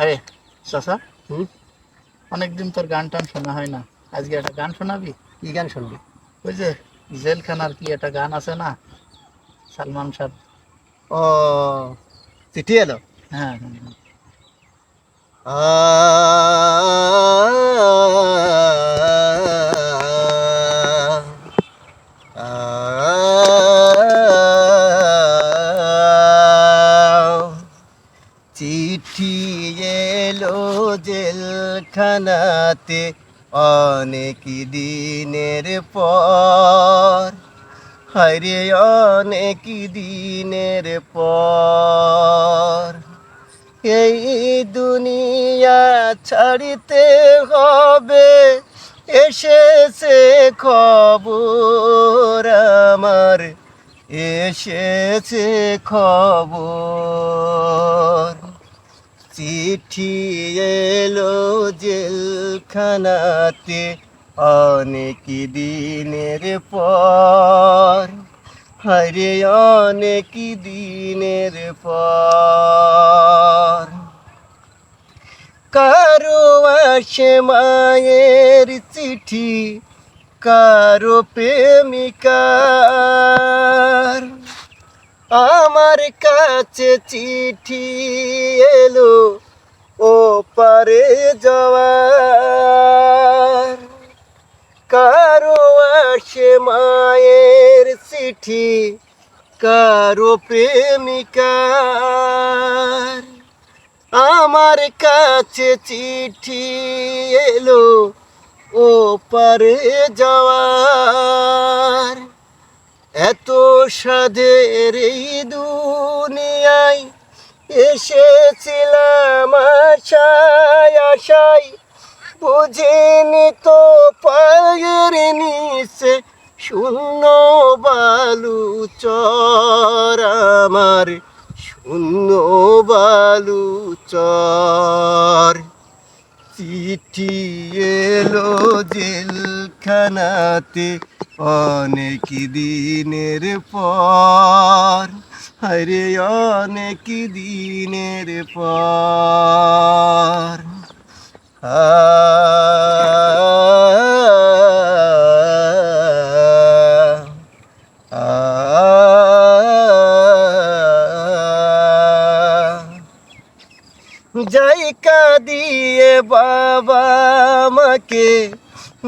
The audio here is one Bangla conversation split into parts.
আরে চাচা, হুম। অনেকদিন তোর গান টান শোনা হয় না, আজকে একটা গান শোনাবি? কি গান শুনবি? ওই যে জেলখানার কি একটা গান আছে না, সালমান শাহ। ও, চিঠি এলো। হ্যাঁ হ্যাঁ হ্যাঁ। আ চিঠি এলো জেলখানাতে অনেক দিনের পর, হায়রে অনেক দিনের পর এই দুনিয়া ছাড়িতে হবে, এসেছে খবর আমার, এসেছে খবর। চিঠি এলো জেলখানাতে অনেক দিনের পর, হায়রে অনেক দিনের পর। কারো আসে মায়ের চিঠি, কারো প্রেমিকার, আমার কাছে চিঠি এলো ও পারে যাওয়ার। কারো আসে মায়ের চিঠি, কারো প্রেমিকার, আমার কাছে চিঠি এলো ও পারে যাওয়ার। এত সাধের এই দুনিয়ায় এসেছিলাম আশায় আশায়, বুঝিনি তো পায়ের নিচে শূন্য বালু চর আমার, শূন্য বালু চর। চিঠি এলো জেলখানাতে অনেক দিনের পর, আরে অনেক দিনের পর। আ জায়গা দিয়ে বাবা মাকে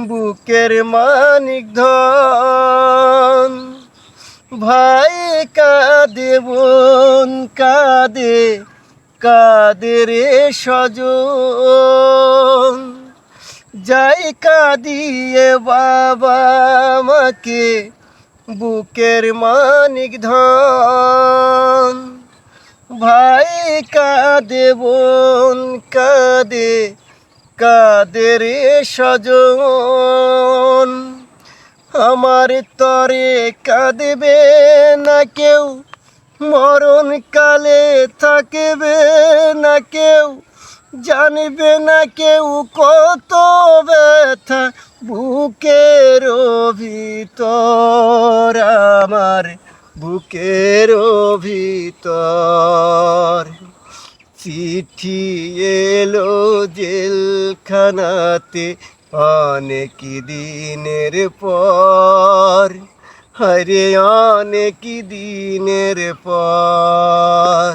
বুকের মানিক ধন, ভাই কাঁদে বোন কাঁদে, কাঁদে রে স্বজন। জায়গা দিয়ে বাবা মাকে বুকের মানিক ধন, ভাই কাঁদে বোন কাঁদে, কাঁদে রে স্বজন। আমার তরে কাঁদবে না কেউ, মরণ কালে থাকবে না কেউ, জানবে না কেউ কত ব্যথা বুকের ভিতর আমার, বুকের ভিতর। চিঠি এলো জেলখানাতে অনেক দিনের পর, হরে অনেক দিনের পর।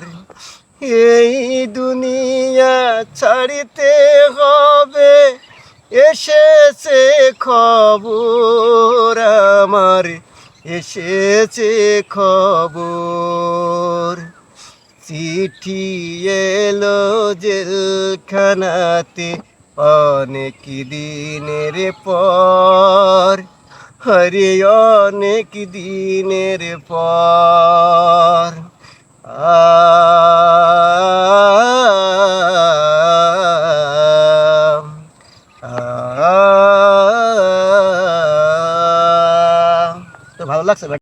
এই দুনিয়া ছাড়িতে হবে, এসেছে খবর আমার, এসেছে খবর। চিঠি এলো জেলখানাতে অনেক দিনের পর, হরে অনেক দিনের পর। আ তো ভালো লাগছে।